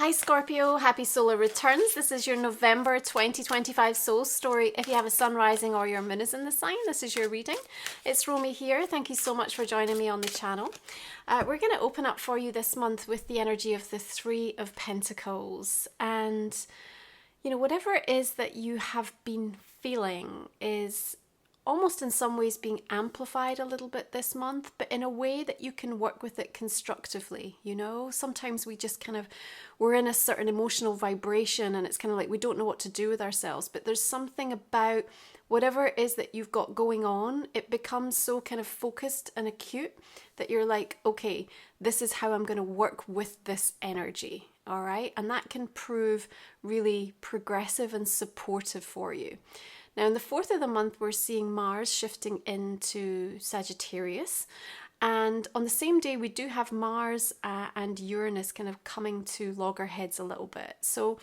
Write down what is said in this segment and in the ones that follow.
Hi Scorpio, happy solar returns. This is your November 2025 soul story. If you have a sun rising or your moon is in the sign, this is your reading. It's Romy here. Thank you so much for joining me on the channel. We're going to open up for you this month with the energy of the Three of Pentacles. And, you know, whatever it is that you have been feeling is almost in some ways being amplified a little bit this month, but in a way that you can work with it constructively. You know, sometimes we just we're in a certain emotional vibration and it's kind of like we don't know what to do with ourselves, but there's something about whatever it is that you've got going on, it becomes so kind of focused and acute that you're like, okay, this is how I'm going to work with this energy. All right. And that can prove really progressive and supportive for you. Now, in the fourth of the month, we're seeing Mars shifting into Sagittarius. And on the same day, we do have Mars and Uranus kind of coming to loggerheads a little bit. So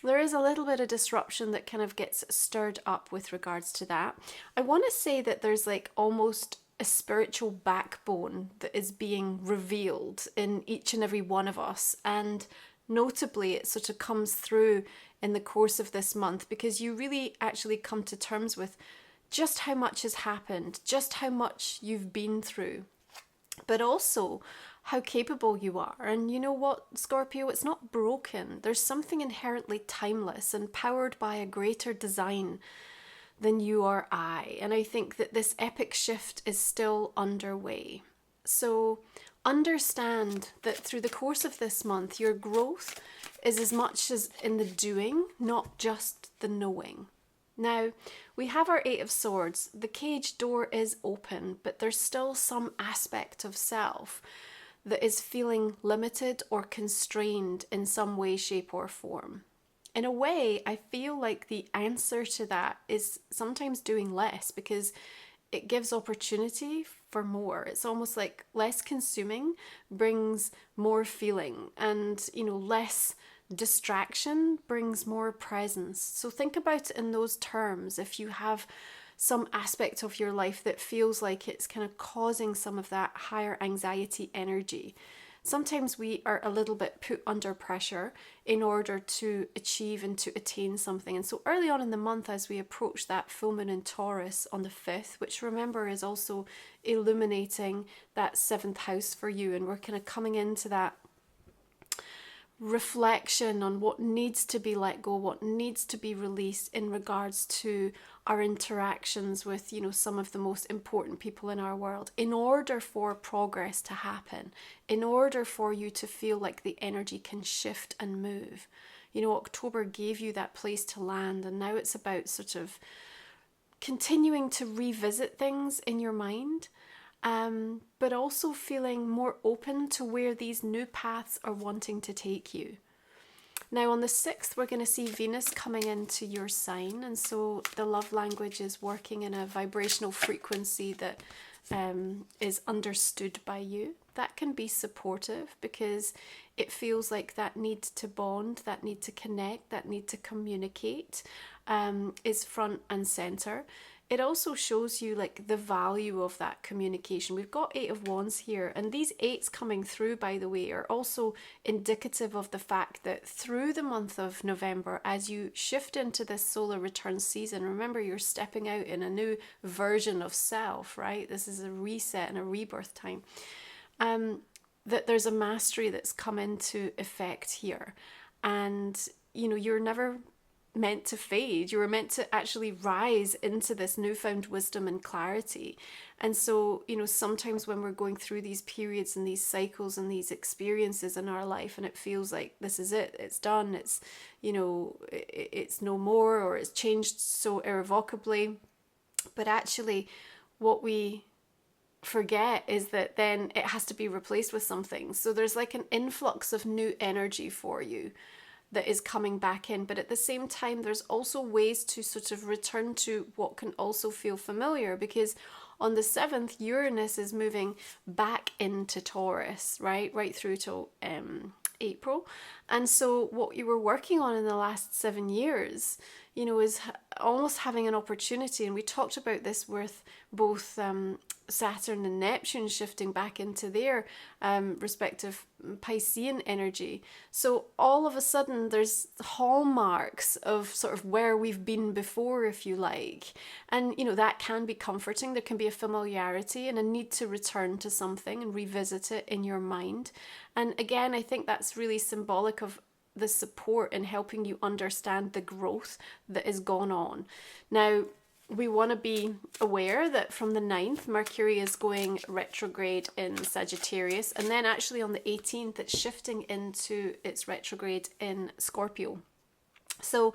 there is a little bit of disruption that kind of gets stirred up with regards to that. I want to say that there's like almost a spiritual backbone that is being revealed in each and every one of us. And notably, it sort of comes through in the course of this month because you really actually come to terms with just how much has happened, just how much you've been through, but also how capable you are. And you know what, Scorpio, it's not broken. There's something inherently timeless and powered by a greater design than you or I. And I think that this epic shift is still underway. So understand that through the course of this month, your growth is as much as in the doing, not just the knowing. Now, we have our Eight of Swords. The cage door is open, but there's still some aspect of self that is feeling limited or constrained in some way, shape, or form. In a way, I feel like the answer to that is sometimes doing less because it gives opportunity for more. It's almost like less consuming brings more feeling, and less distraction brings more presence. So think about it in those terms. If you have some aspect of your life that feels like it's kind of causing some of that higher anxiety energy, sometimes we are a little bit put under pressure in order to achieve and to attain something. And so early on in the month, as we approach that full moon in Taurus on the 5th, which remember is also illuminating that 7th house for you, and we're kind of coming into that reflection on what needs to be let go, what needs to be released in regards to our interactions with, some of the most important people in our world, in order for progress to happen, in order for you to feel like the energy can shift and move. October gave you that place to land, and now it's about sort of continuing to revisit things in your mind, but also feeling more open to where these new paths are wanting to take you. Now on the 6th, we're going to see Venus coming into your sign, and so the love language is working in a vibrational frequency that is understood by you. That can be supportive because it feels like that need to bond, that need to connect, that need to communicate is front and center. It also shows you like the value of that communication. We've got Eight of Wands here, and these eights coming through, by the way, are also indicative of the fact that through the month of November, as you shift into this solar return season, remember you're stepping out in a new version of self, right? This is a reset and a rebirth time. That there's a mastery that's come into effect here. And, you're never meant to fade. You were meant to actually rise into this newfound wisdom and clarity. And so, sometimes when we're going through these periods and these cycles and these experiences in our life, and it feels like this is it, it's done, it's, it's no more, or it's changed so irrevocably. But actually, what we forget is that then it has to be replaced with something. So there's like an influx of new energy for you that is coming back in, but at the same time there's also ways to sort of return to what can also feel familiar, because on the 7th Uranus is moving back into Taurus, right through to April. And so what you were working on in the last 7 years, is almost having an opportunity. And we talked about this with both Saturn and Neptune shifting back into their respective Piscean energy. So all of a sudden there's hallmarks of sort of where we've been before, if you like. And, you know, that can be comforting. There can be a familiarity and a need to return to something and revisit it in your mind. And again, I think that's really symbolic of the support in helping you understand the growth that is gone on. Now, we want to be aware that from the 9th, Mercury is going retrograde in Sagittarius, and then actually on the 18th, it's shifting into its retrograde in Scorpio. So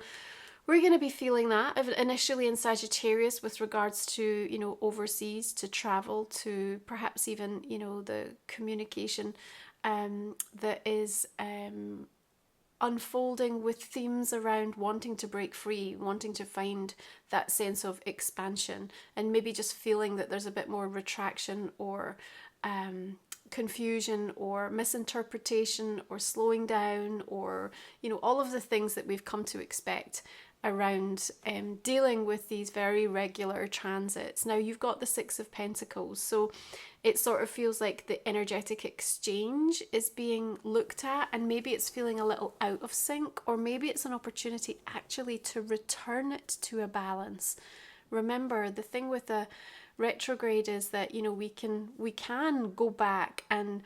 we're going to be feeling that initially in Sagittarius with regards to, you know, overseas, to travel, to perhaps even, you know, the communication that is unfolding with themes around wanting to break free, wanting to find that sense of expansion, and maybe just feeling that there's a bit more retraction or confusion or misinterpretation or slowing down, or, you know, all of the things that we've come to expect around dealing with these very regular transits. Now, you've got the Six of Pentacles, so it sort of feels like the energetic exchange is being looked at, and maybe it's feeling a little out of sync, or maybe it's an opportunity actually to return it to a balance. Remember, the thing with the retrograde is that, you know, we can go back and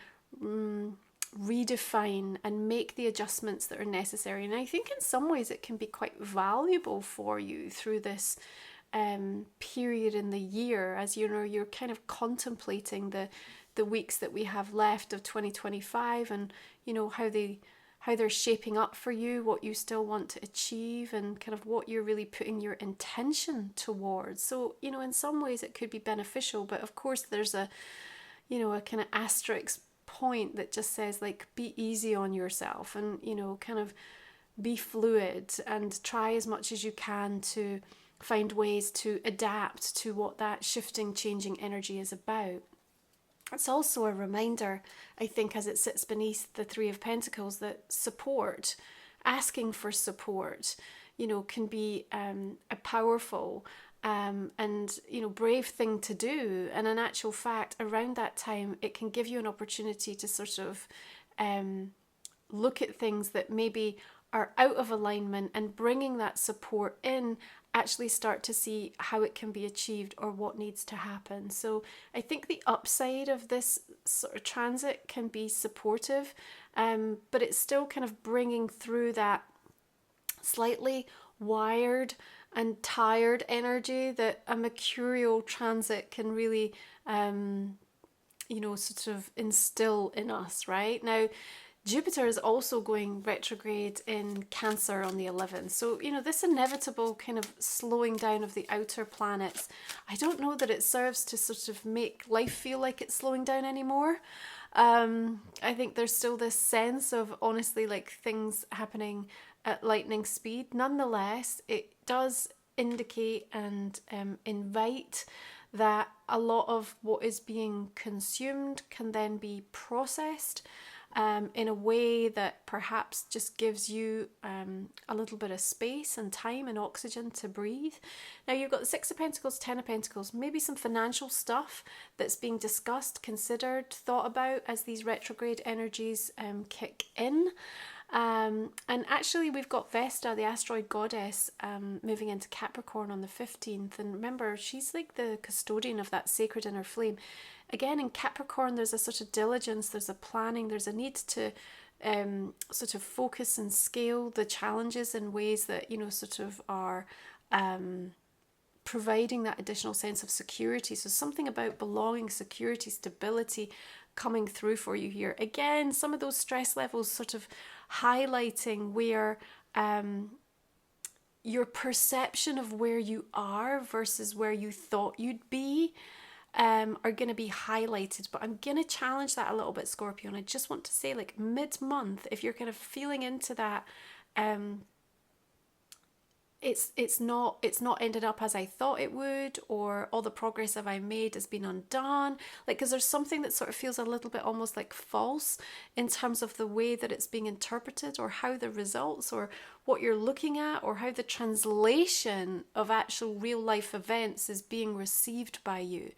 redefine and make the adjustments that are necessary. And I think in some ways it can be quite valuable for you through this period in the year, as you know, you're kind of contemplating the weeks that we have left of 2025, and, you know, how they're shaping up for you, what you still want to achieve, and kind of what you're really putting your intention towards. So, you know, in some ways it could be beneficial, but of course there's a, you know, a kind of asterisk point that just says, like, be easy on yourself, and, you know, kind of be fluid and try as much as you can to find ways to adapt to what that shifting, changing energy is about. It's also a reminder, I think, as it sits beneath the Three of Pentacles, that support, asking for support, you know, can be a powerful and, you know, brave thing to do. And in actual fact, around that time, it can give you an opportunity to sort of look at things that maybe are out of alignment, and bringing that support in, actually start to see how it can be achieved or what needs to happen. So I think the upside of this sort of transit can be supportive, but it's still kind of bringing through that slightly wired and tired energy that a mercurial transit can really, you know, sort of instill in us, right? Now, Jupiter is also going retrograde in Cancer on the 11th. So, you know, this inevitable kind of slowing down of the outer planets, I don't know that it serves to sort of make life feel like it's slowing down anymore. I think there's still this sense of, honestly, like, things happening at lightning speed. Nonetheless, it does indicate and invite that a lot of what is being consumed can then be processed in a way that perhaps just gives you a little bit of space and time and oxygen to breathe. Now, you've got the Six of Pentacles, Ten of Pentacles, maybe some financial stuff that's being discussed, considered, thought about as these retrograde energies kick in. And actually, we've got Vesta, the asteroid goddess, moving into Capricorn on the 15th. And remember, she's like the custodian of that sacred inner flame. Again, in Capricorn, there's a sort of diligence, there's a planning, there's a need to sort of focus and scale the challenges in ways that, you know, sort of are providing that additional sense of security. So something about belonging, security, stability coming through for you here. Again, some of those stress levels sort of highlighting where your perception of where you are versus where you thought you'd be are going to be highlighted. But I'm going to challenge that a little bit, Scorpio, and I just want to say, like, mid-month, if you're kind of feeling into that, it's not ended up as I thought it would, or all the progress that I made has been undone, like, because there's something that sort of feels a little bit almost like false in terms of the way that it's being interpreted, or how the results, or what you're looking at, or how the translation of actual real life events is being received by you.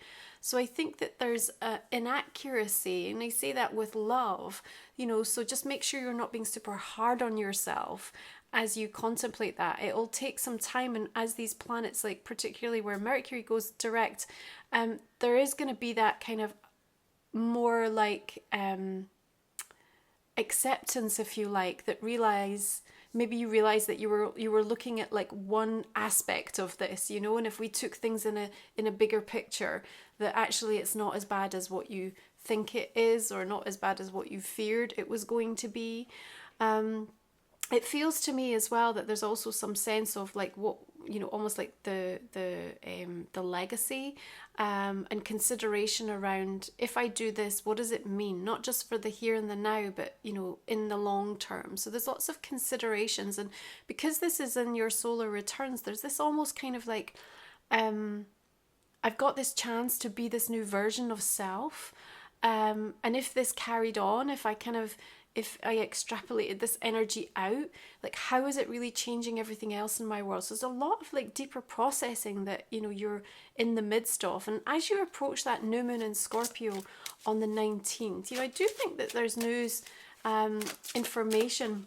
So I think that there's an inaccuracy, and I say that with love, you know, so just make sure you're not being super hard on yourself as you contemplate that. It'll take some time, and as these planets, like particularly where Mercury goes direct, there is going to be that kind of more like acceptance, if you like, that maybe you realize that you were looking at like one aspect of this, you know, and if we took things in a bigger picture, that actually it's not as bad as what you think it is, or not as bad as what you feared it was going to be. It feels to me as well that there's also some sense of like what, you know, almost like the legacy and consideration around, if I do this, what does it mean? Not just for the here and the now, but, you know, in the long term. So there's lots of considerations, and because this is in your solar returns, there's this almost kind of like, I've got this chance to be this new version of self. And if this carried on, if I extrapolated this energy out, like how is it really changing everything else in my world? So there's a lot of like deeper processing that, you know, you're in the midst of. And as you approach that new moon in Scorpio on the 19th, you know, I do think that there's news, information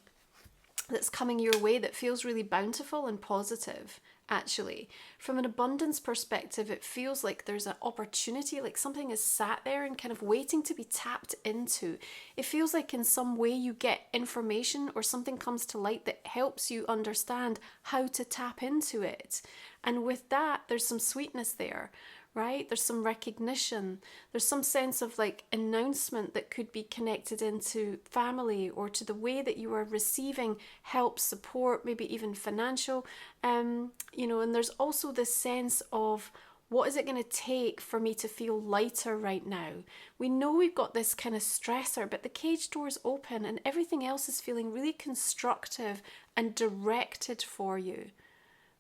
that's coming your way that feels really bountiful and positive. Actually, from an abundance perspective, it feels like there's an opportunity, like something is sat there and kind of waiting to be tapped into. It feels like in some way you get information or something comes to light that helps you understand how to tap into it. And with that, there's some sweetness there, right? There's some recognition. There's some sense of like announcement that could be connected into family or to the way that you are receiving help, support, maybe even financial, you know, and there's also this sense of, what is it going to take for me to feel lighter right now? We know we've got this kind of stressor, but the cage door is open and everything else is feeling really constructive and directed for you.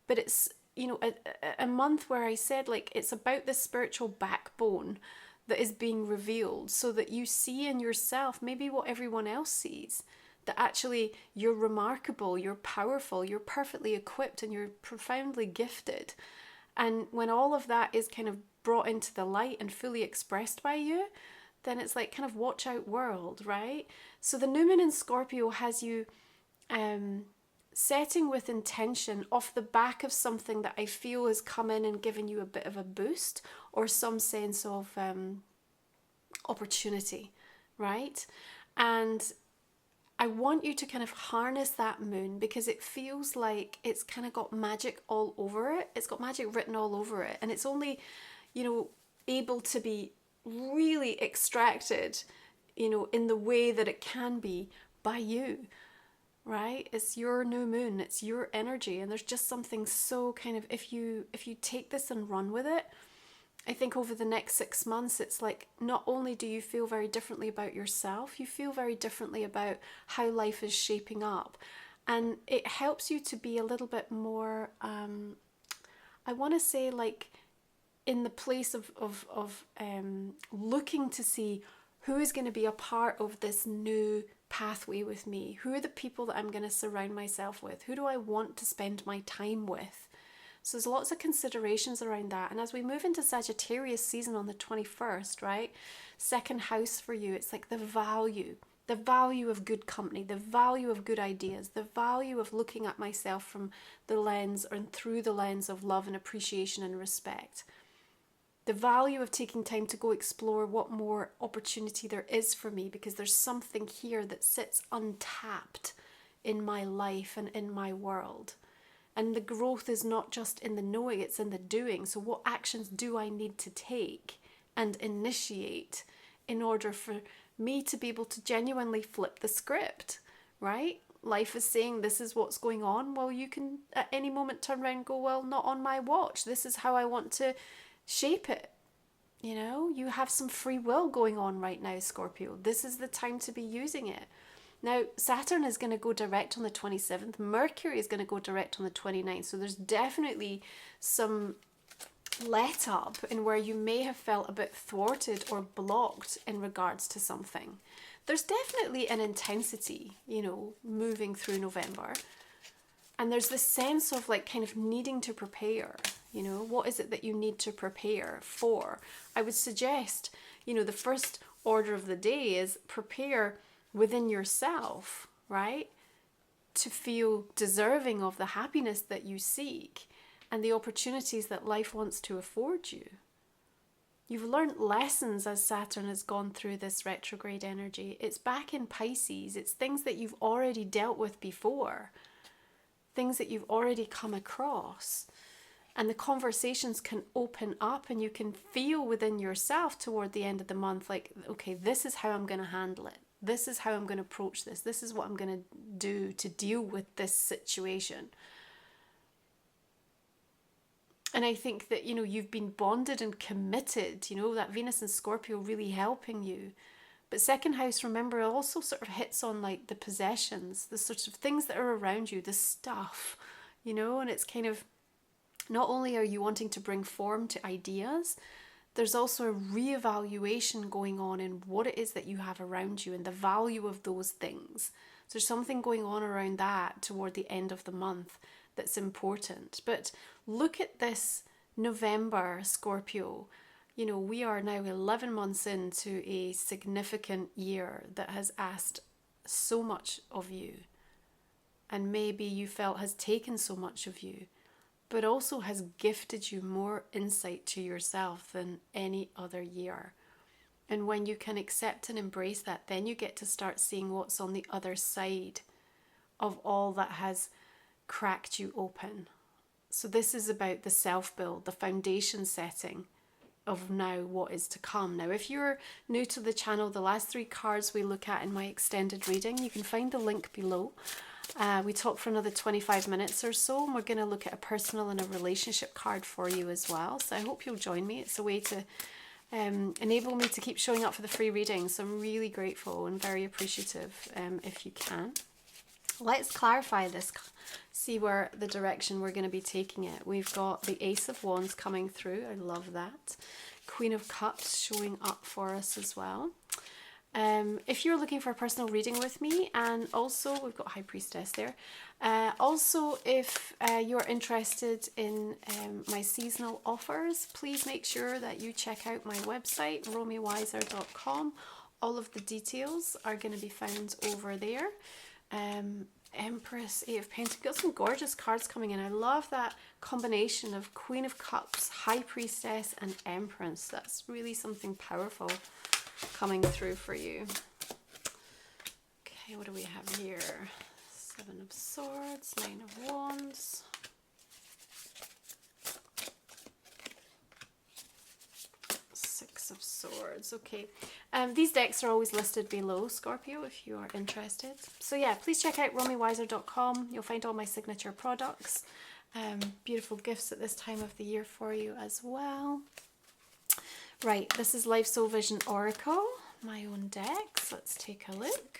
But it's, you know, a month where I said like it's about the spiritual backbone that is being revealed, so that you see in yourself maybe what everyone else sees, that actually you're remarkable, you're powerful, you're perfectly equipped, and you're profoundly gifted. And when all of that is kind of brought into the light and fully expressed by you, then it's like kind of watch out world, right? So the new moon in Scorpio has you setting with intention off the back of something that I feel has come in and given you a bit of a boost, or some sense of opportunity, right? And I want you to kind of harness that moon, because it feels like it's kind of got magic all over it. It's got magic written all over it, and it's only, you know, able to be really extracted, you know, in the way that it can be by you. Right? It's your new moon, it's your energy, and there's just something so kind of, if you take this and run with it, I think over the next 6 months, it's like, not only do you feel very differently about yourself, you feel very differently about how life is shaping up, and it helps you to be a little bit more, I want to say, like in the place of looking to see who is going to be a part of this new pathway with me. Who are the people that I'm going to surround myself with? Who do I want to spend my time with? So there's lots of considerations around that. And as we move into Sagittarius season on the 21st, right? Second house for you, it's like the value of good company, the value of good ideas, the value of looking at myself from the lens and through the lens of love and appreciation and respect. The value of taking time to go explore what more opportunity there is for me, because there's something here that sits untapped in my life and in my world. And the growth is not just in the knowing, it's in the doing. So what actions do I need to take and initiate in order for me to be able to genuinely flip the script, right? Life is saying this is what's going on. Well, you can at any moment turn around and go, well, not on my watch. This is how I want to shape it. You know, you have some free will going on right now, Scorpio. This is the time to be using it. Now, Saturn is going to go direct on the 27th. Mercury is going to go direct on the 29th. So there's definitely some let up in where you may have felt a bit thwarted or blocked in regards to something. There's definitely an intensity, you know, moving through November. And there's this sense of like kind of needing to prepare, You know, what is it that you need to prepare for? I would suggest, you know, the first order of the day is prepare within yourself, right? To feel deserving of the happiness that you seek and the opportunities that life wants to afford you. You've learned lessons as Saturn has gone through this retrograde energy. It's back in Pisces. It's things that you've already dealt with before, things that you've already come across. And the conversations can open up and you can feel within yourself toward the end of the month, like, okay, this is how I'm going to handle it. This is how I'm going to approach this. This is what I'm going to do to deal with this situation. And I think that, you know, you've been bonded and committed, you know, that Venus and Scorpio really helping you. But second house, remember, also sort of hits on like the possessions, the sorts of things that are around you, the stuff, you know, and it's kind of, not only are you wanting to bring form to ideas, there's also a reevaluation going on in what it is that you have around you and the value of those things. So there's something going on around that toward the end of the month that's important. But look at this November, Scorpio. You know, we are now 11 months into a significant year that has asked so much of you. And maybe you felt has taken so much of you, but also has gifted you more insight to yourself than any other year. And when you can accept and embrace that, then you get to start seeing what's on the other side of all that has cracked you open. So this is about the self-build, the foundation setting of now what is to come. Now, if you're new to the channel, the last 3 cards we look at in my extended reading, you can find the link below. We talk for another 25 minutes or so, and we're going to look at a personal and a relationship card for you as well. So I hope you'll join me. It's a way to enable me to keep showing up for the free readings. So I'm really grateful and very appreciative if you can. Let's clarify this, see where the direction we're going to be taking it. We've got the Ace of Wands coming through. I love that. Queen of Cups showing up for us as well. If you're looking for a personal reading with me, and also we've got High Priestess there. Also, if you're interested in my seasonal offers, please make sure that you check out my website, romywiser.com. All of the details are going to be found over there. Empress, 8 of Pentacles, got some gorgeous cards coming in. I love that combination of Queen of Cups, High Priestess and Empress. That's really something powerful coming through for you. Okay, what do we have here? 7 of Swords, 9 of Wands. Of Swords. Okay, these decks are always listed below, Scorpio, if you are interested. So yeah, please check out romywiser.com. You'll find all my signature products, beautiful gifts at this time of the year for you as well. Right, this is Life Soul Vision Oracle, my own decks. Let's take a look.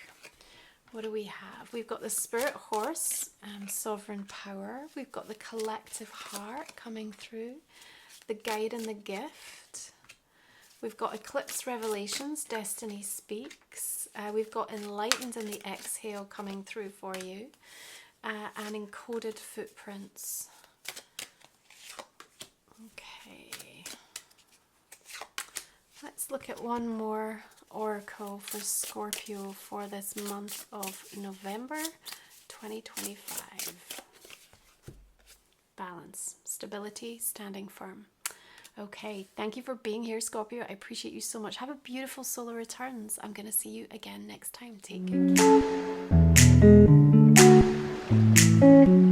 What do we have? We've got the Spirit Horse, Sovereign Power. We've got the Collective Heart coming through, the Guide and the Gift. We've got Eclipse Revelations, Destiny Speaks. We've got Enlightened and the Exhale coming through for you. And Encoded Footprints. Okay. Let's look at one more oracle for Scorpio for this month of November 2025. Balance, stability, standing firm. Okay, thank you for being here, Scorpio. I appreciate you so much. Have a beautiful solar returns. I'm going to see you again next time. Take good care.